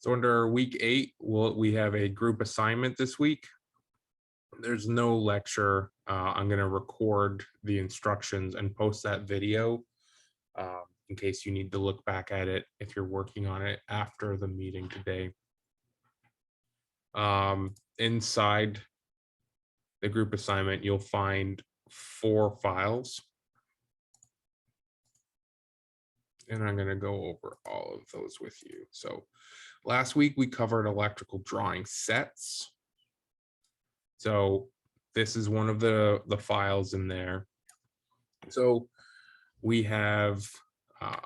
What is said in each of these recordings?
So under week 8, we have a group assignment this week. There's no lecture. I'm going to record the instructions and post that video in case you need to look back at it if you're working on it after the meeting today. Inside the group assignment, you'll find 4 files. And I'm going to go over all of those with you. So last week we covered electrical drawing sets. So this is one of the files in there. So we have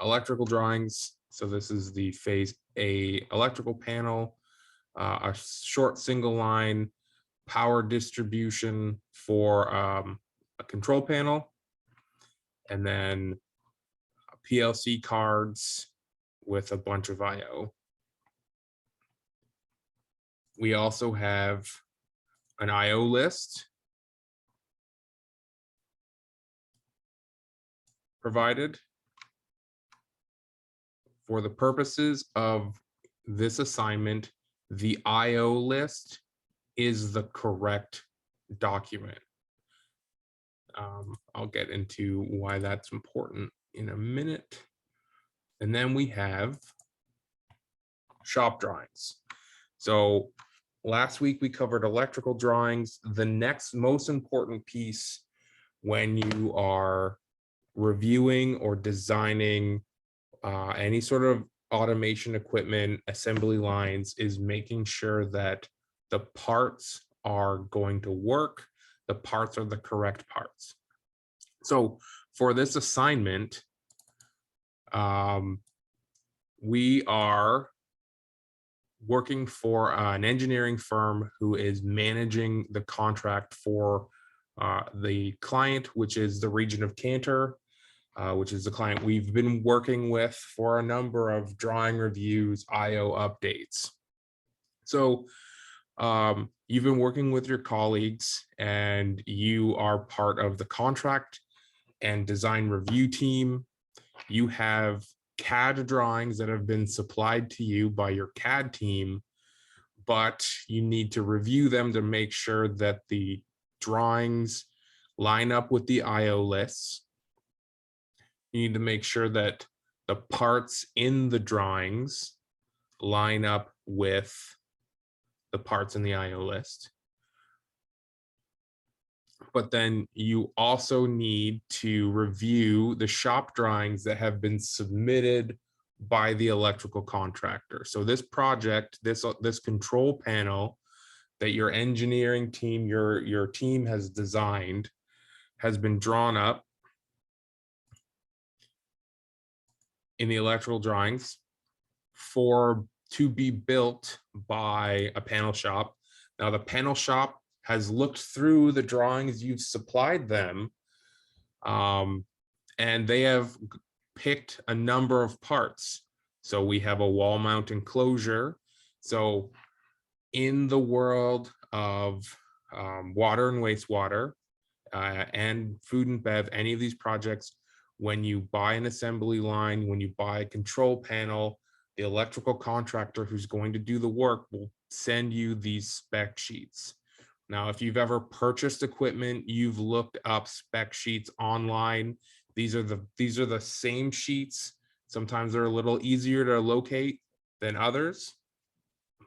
electrical drawings. So this is the phase A electrical panel, a short single line power distribution for a control panel, and then PLC cards with a bunch of I/O. We also have an I/O list provided. For the purposes of this assignment, the I/O list is the correct document. I'll get into why that's important in a minute. And then we have shop drawings. So last week we covered electrical drawings. The next most important piece when you are reviewing or designing any sort of automation equipment, assembly lines, is making sure that the parts are going to work, the parts are the correct parts. So for this assignment, we are working for an engineering firm who is managing the contract for the client, which is the region of Cantor, which is the client we've been working with for a number of drawing reviews, I/O updates. So you've been working with your colleagues and you are part of the contract and design review team. You have CAD drawings that have been supplied to you by your CAD team, but you need to review them to make sure that the drawings line up with the I/O lists. You need to make sure that the parts in the drawings line up with the parts in the I/O list. But then you also need to review the shop drawings that have been submitted by the electrical contractor. So this project, this control panel that your engineering team, your team has designed, has been drawn up in the electrical drawings to be built by a panel shop. Now the panel shop has looked through the drawings you've supplied them, and they have picked a number of parts. So we have a wall mount enclosure. So in the world of water and wastewater and food and bev, any of these projects, when you buy an assembly line, when you buy a control panel, the electrical contractor who's going to do the work will send you these spec sheets. Now, if you've ever purchased equipment, you've looked up spec sheets online. These are the same sheets. Sometimes they're a little easier to locate than others,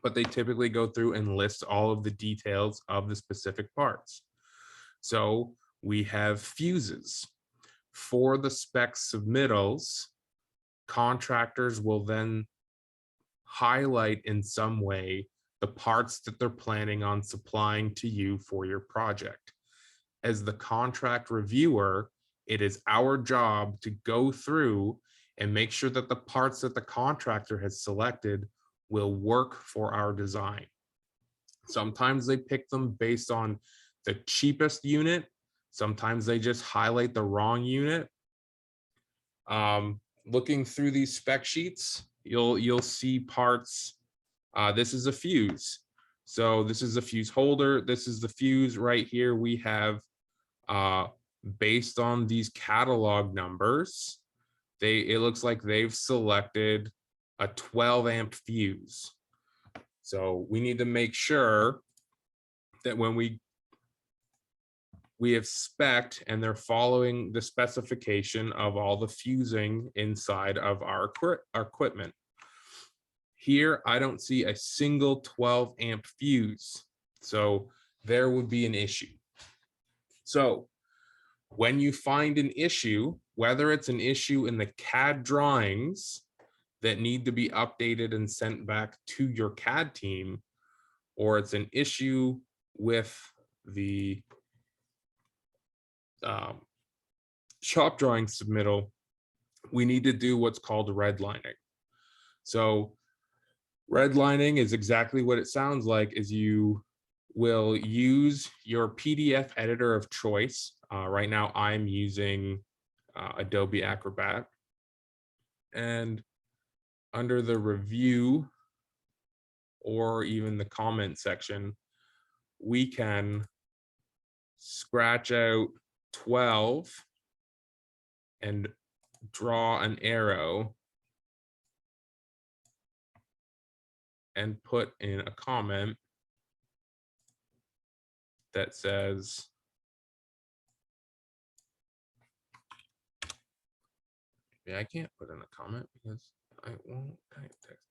but they typically go through and list all of the details of the specific parts. So we have fuses. For the spec submittals, contractors will then highlight in some way the parts that they're planning on supplying to you for your project. As the contract reviewer, it is our job to go through and make sure that the parts that the contractor has selected will work for our design. Sometimes they pick them based on the cheapest unit. Sometimes they just highlight the wrong unit. Looking through these spec sheets, you'll see parts. This is a fuse. So this is a fuse holder. This is the fuse right here. We have, based on these catalog numbers, it looks like they've selected a 12 amp fuse. So we need to make sure that when we have spec'd and they're following the specification of all the fusing inside of our equipment. Here, I don't see a single 12 amp fuse. So there would be an issue. So when you find an issue, whether it's an issue in the CAD drawings that need to be updated and sent back to your CAD team, or it's an issue with the shop drawing submittal, we need to do what's called redlining. So redlining is exactly what it sounds like, is you will use your PDF editor of choice. Right now I'm using Adobe Acrobat, and under the review or even the comment section, we can scratch out 12 and draw an arrow and put in a comment that says, yeah, I can't put in a comment because I won't type text.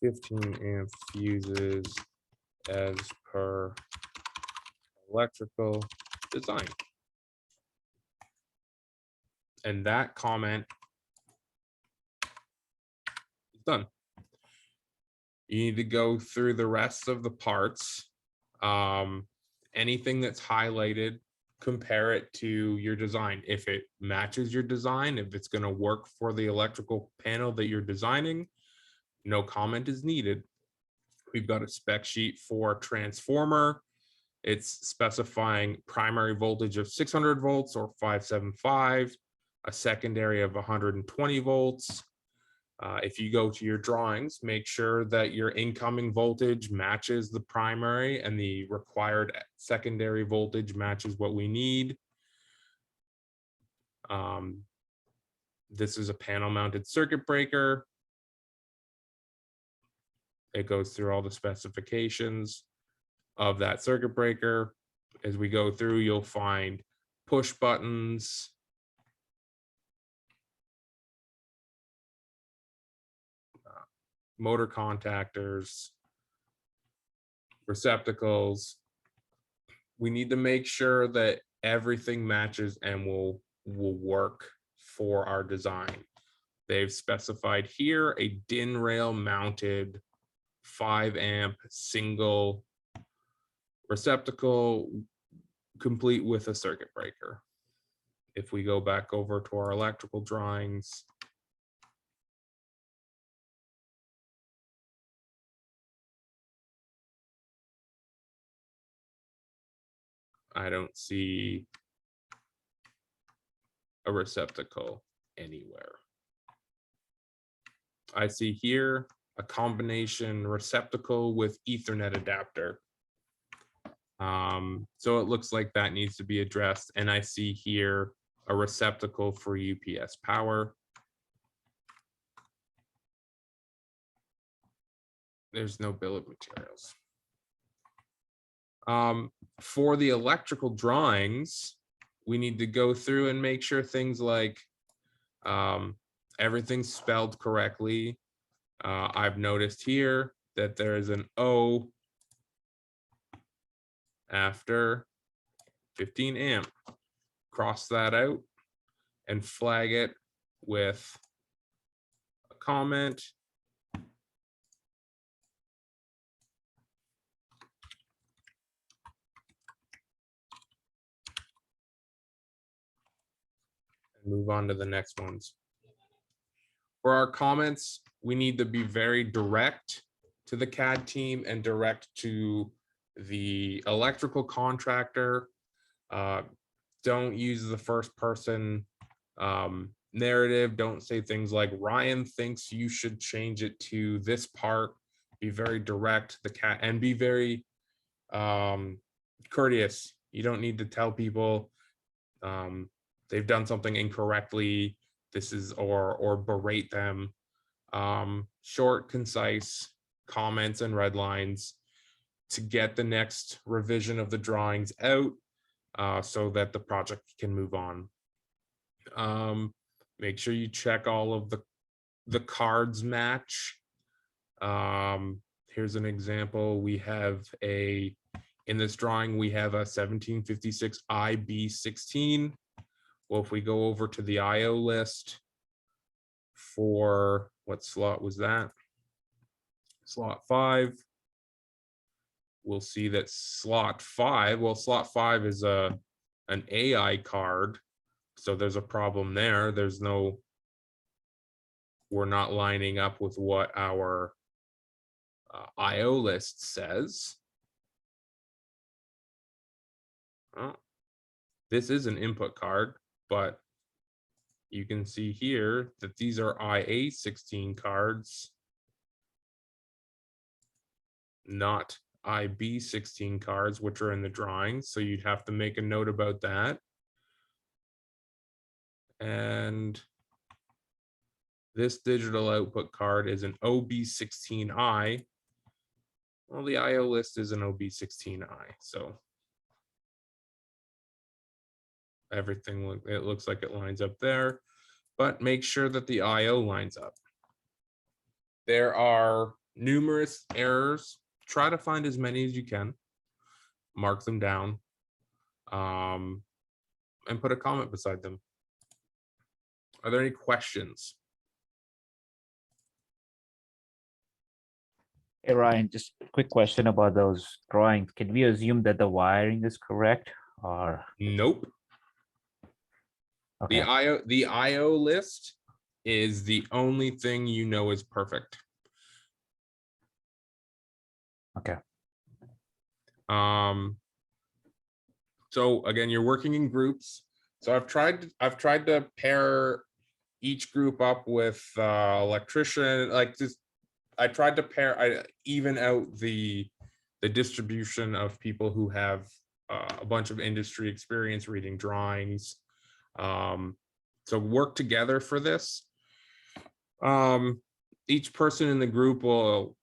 "15 amp fuses as per electrical design." And that comment is done. You need to go through the rest of the parts. Anything that's highlighted, compare it to your design. If it matches your design, if it's going to work for the electrical panel that you're designing, no comment is needed. We've got a spec sheet for transformer. It's specifying primary voltage of 600 volts or 575, a secondary of 120 volts. If you go to your drawings, make sure that your incoming voltage matches the primary and the required secondary voltage matches what we need. This is a panel mounted circuit breaker. It goes through all the specifications of that circuit breaker. As we go through, you'll find push buttons, motor contactors, receptacles. We need to make sure that everything matches and will work for our design. They've specified here a DIN rail mounted 5 amp single receptacle complete with a circuit breaker. If we go back over to our electrical drawings, I don't see a receptacle anywhere. I see here a combination receptacle with Ethernet adapter. So it looks like that needs to be addressed. And I see here a receptacle for UPS power. There's no bill of materials. For the electrical drawings, we need to go through and make sure things like everything's spelled correctly. I've noticed here that there is an O after 15 amp. Cross that out and flag it with a comment. And move on to the next ones. For our comments, we need to be very direct to the CAD team and direct to the electrical contractor. Don't use the first person narrative. Don't say things like Ryan thinks you should change it to this part. Be very direct the CAD and be very courteous. You don't need to tell people they've done something incorrectly. This is, or berate them. Short, concise comments and red lines to get the next revision of the drawings out, so that the project can move on. Make sure you check all of the cards match. Here's an example. We have in this drawing, we have a 1756 IB16. Well, if we go over to the IO list for, what slot was that? Slot 5. We'll see that slot 5, well, slot 5 is an AI card. So there's a problem there. We're not lining up with what our IO list says. Oh, this is an input card, but you can see here that these are IA16 cards, not IB16 cards, which are in the drawings. So you'd have to make a note about that. And this digital output card is an OB16I. Well, the IO list is an OB16I, so everything, it looks like it lines up there, but make sure that the IO lines up. There are numerous errors. Try to find as many as you can, mark them down, and put a comment beside them. Are there any questions? Hey, Ryan, just a quick question about those drawings. Can we assume that the wiring is correct or? Nope. Okay. The IO list is the only thing you know is perfect. Okay. So again, you're working in groups. So I've tried to pair each group up with electrician, like just I tried to even out the distribution of people who have a bunch of industry experience reading drawings. So work together for this. Each person in the group will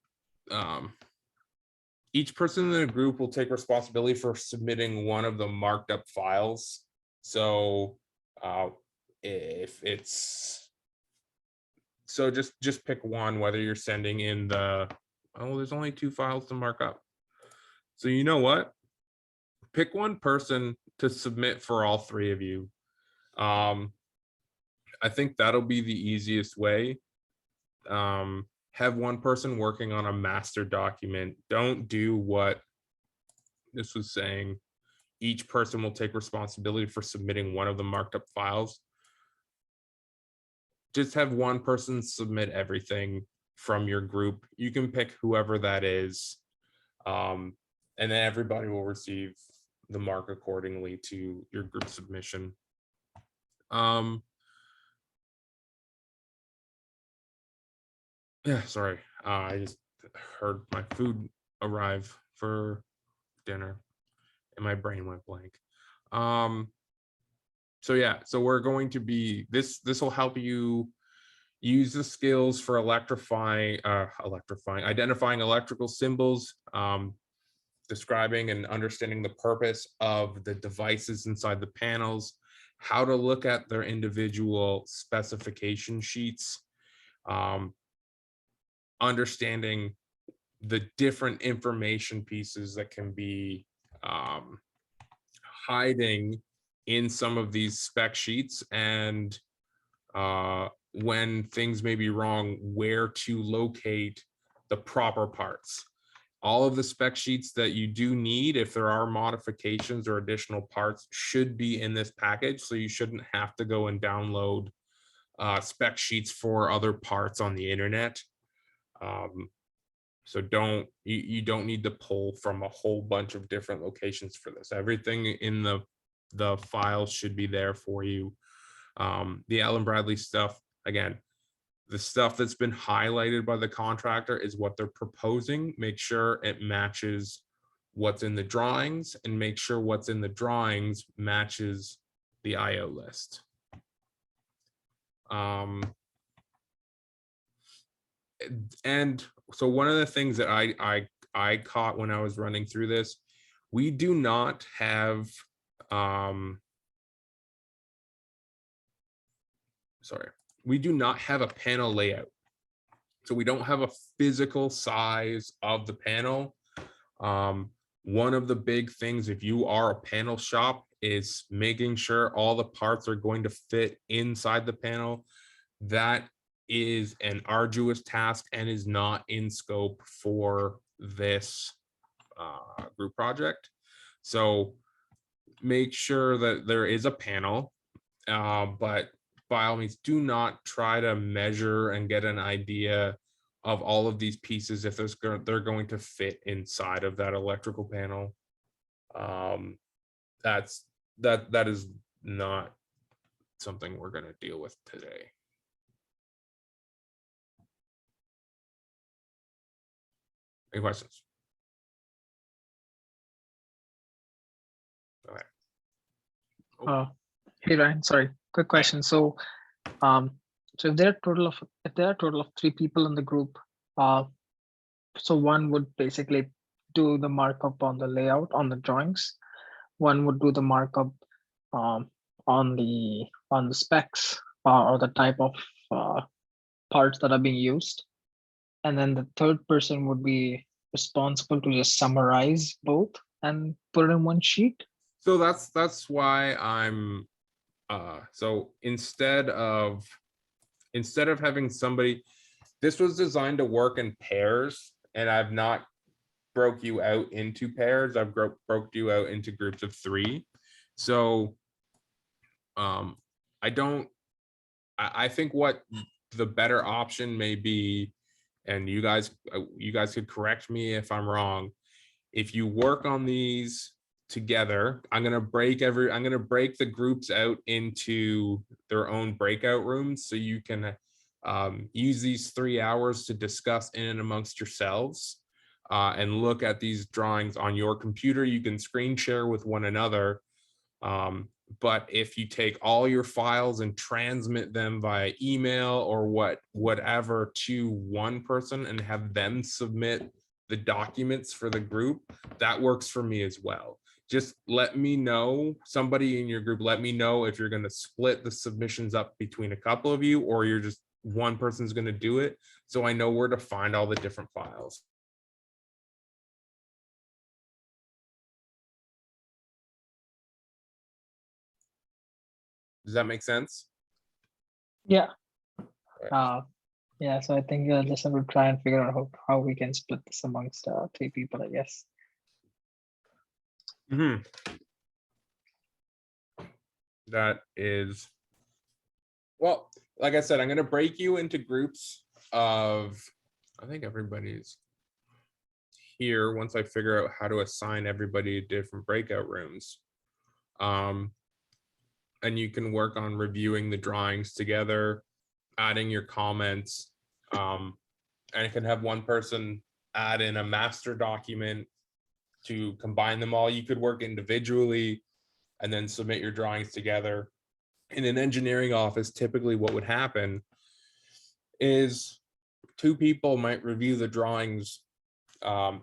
take responsibility for submitting one of the marked up files. So if it's, so just pick one, whether you're sending in there's only 2 files to mark up. So you know what? Pick one person to submit for all 3 of you. I think that'll be the easiest way. Have one person working on a master document. Don't do what this was saying. Each person will take responsibility for submitting one of the marked up files. Just have one person submit everything from your group. You can pick whoever that is. And then everybody will receive the mark accordingly to your group submission. Yeah, sorry. I just heard my food arrive for dinner and my brain went blank. So yeah, so we're going to be, this will help you use the skills for identifying electrical symbols, describing and understanding the purpose of the devices inside the panels, how to look at their individual specification sheets, understanding the different information pieces that can be hiding in some of these spec sheets, and when things may be wrong, where to locate the proper parts. All of the spec sheets that you do need, if there are modifications or additional parts, should be in this package. So you shouldn't have to go and download spec sheets for other parts on the internet. So you don't need to pull from a whole bunch of different locations for this. Everything in the files should be there for you. The Allen Bradley stuff, again, the stuff that's been highlighted by the contractor is what they're proposing. Make sure it matches what's in the drawings, and make sure what's in the drawings matches the IO list. And so one of the things that I caught when I was running through this, we do not have we do not have a panel layout. So we don't have a physical size of the panel. One of the big things, if you are a panel shop, is making sure all the parts are going to fit inside the panel. That is an arduous task and is not in scope for this group project. So make sure that there is a panel, but by all means, do not try to measure and get an idea of all of these pieces if they're going to fit inside of that electrical panel. That is not something we're going to deal with today. Any questions? Okay. Hey Ryan, sorry, quick question. So if there are a total of 3 people in the group, so one would basically do the markup on the layout on the drawings, one would do the markup on the specs or the type of parts that are being used, and then the third person would be responsible to just summarize both and put it in one sheet. So that's why I'm so instead of having somebody, this was designed to work in pairs, and I've not broke you out into pairs. I've broke you out into groups of 3. So I think what the better option may be, and you guys could correct me if I'm wrong, if you work on these together, I'm gonna break the groups out into their own breakout rooms, so you can use these 3 hours to discuss in and amongst yourselves and look at these drawings on your computer. You can screen share with one another, but if you take all your files and transmit them via email or whatever to one person and have them submit the documents for the group, that works for me as well. Just let me know, somebody in your group, let me know if you're going to split the submissions up between a couple of you, or you're just one person's going to do it, so I know where to find all the different files. Does that make sense? Yeah. Yeah, so I think just have to try and figure out how we can split this amongst 3 people, I guess. That is, well, like I said, I'm going to break you into groups of, I think everybody's here once I figure out how to assign everybody different breakout rooms. And you can work on reviewing the drawings together, adding your comments, and you can have one person add in a master document to combine them all. You could work individually and then submit your drawings together. In an engineering office, typically what would happen is 2 people might review the drawings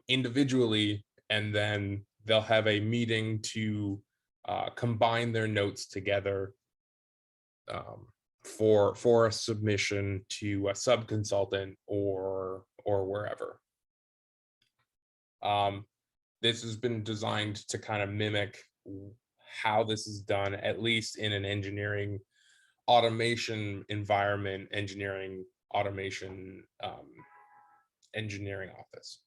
individually, and then they'll have a meeting to combine their notes together for a submission to a sub-consultant or wherever. This has been designed to kind of mimic how this is done, at least in an engineering automation environment, engineering automation engineering office.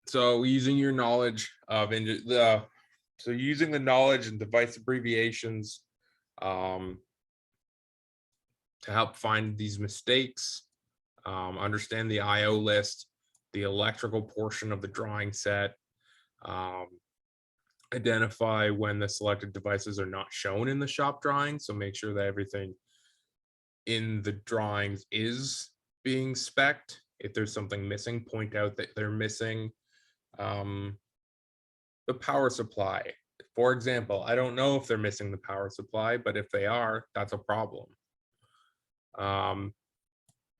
So using your knowledge of using the knowledge and device abbreviations to help find these mistakes, understand the IO list, the electrical portion of the drawing set, identify when the selected devices are not shown in the shop drawing. So make sure that everything in the drawings is being spec'd. If there's something missing, point out that they're missing. The power supply. For example, I don't know if they're missing the power supply, but if they are, that's a problem.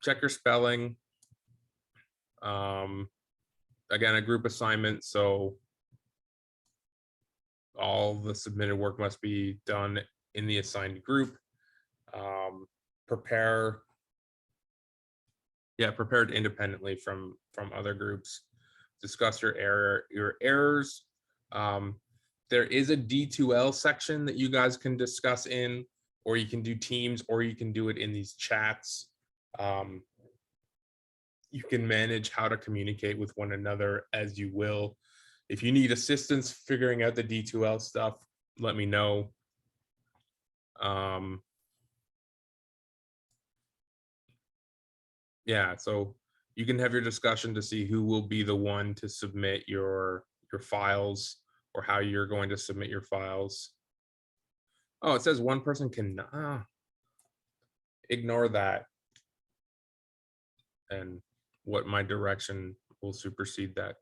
Check your spelling. Again, a group assignment, so all the submitted work must be done in the assigned group. Prepared independently from other groups. Discuss your errors. There is a D2L section that you guys can discuss in, or you can do teams, or you can do it in these chats. You can manage how to communicate with one another as you will. If you need assistance figuring out the D2L stuff, let me know. Yeah, so you can have your discussion to see who will be the one to submit your files, or how you're going to submit your files. Oh, it says one person can ignore that. And what my direction will supersede that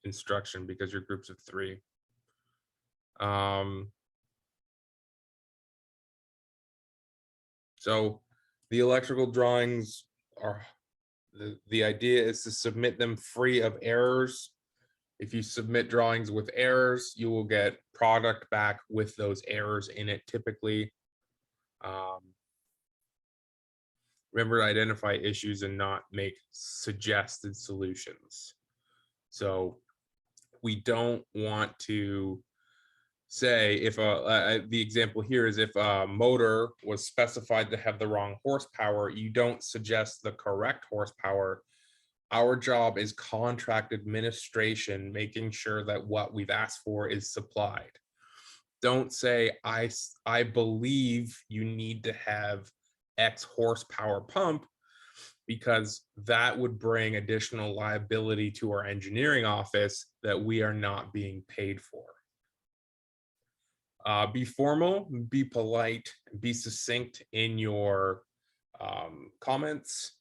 instruction because your groups of 3. So the electrical drawings are, the idea is to submit them free of errors. If you submit drawings with errors, you will get product back with those errors in it typically. Remember to identify issues and not make suggested solutions. So we don't want to say, if the example here is if a motor was specified to have the wrong horsepower, you don't suggest the correct horsepower. Our job is contract administration, making sure that what we've asked for is supplied. Don't say, I believe you need to have X horsepower pump, because that would bring additional liability to our engineering office that we are not being paid for. Be formal, be polite, be succinct in your comments,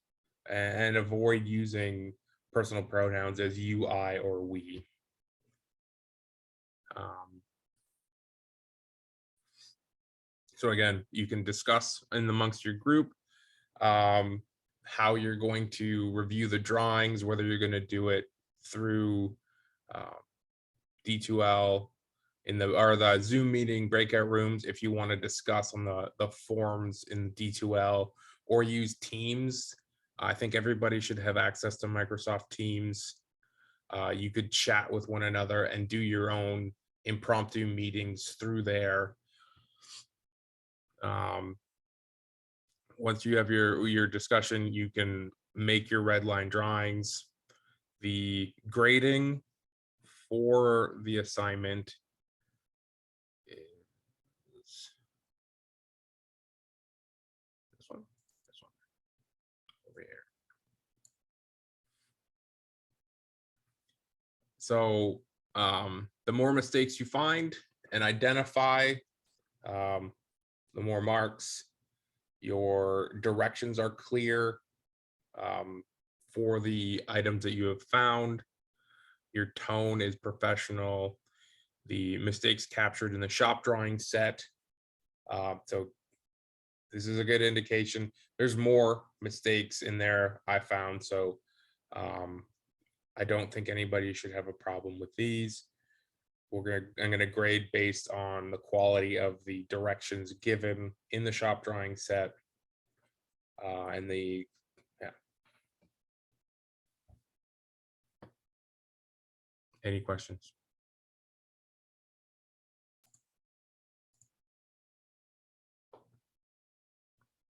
and avoid using personal pronouns as you, I, or we. So again, you can discuss in amongst your group how you're going to review the drawings, whether you're going to do it through D2L in the Zoom meeting breakout rooms, if you want to discuss on the forms in D2L, or use Teams. I think everybody should have access to Microsoft Teams. You could chat with one another and do your own impromptu meetings through there. Once you have your discussion, you can make your red line drawings. The grading for the assignment is this one over here. So the more mistakes you find and identify, the more marks. Your directions are clear for the items that you have found. Your tone is professional. The mistakes captured in the shop drawing set. So this is a good indication. There's more mistakes in there I found. So I don't think anybody should have a problem with these. I'm gonna grade based on the quality of the directions given in the shop drawing set. And any questions?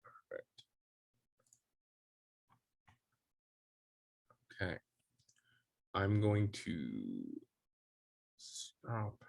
Perfect. Okay. I'm going to stop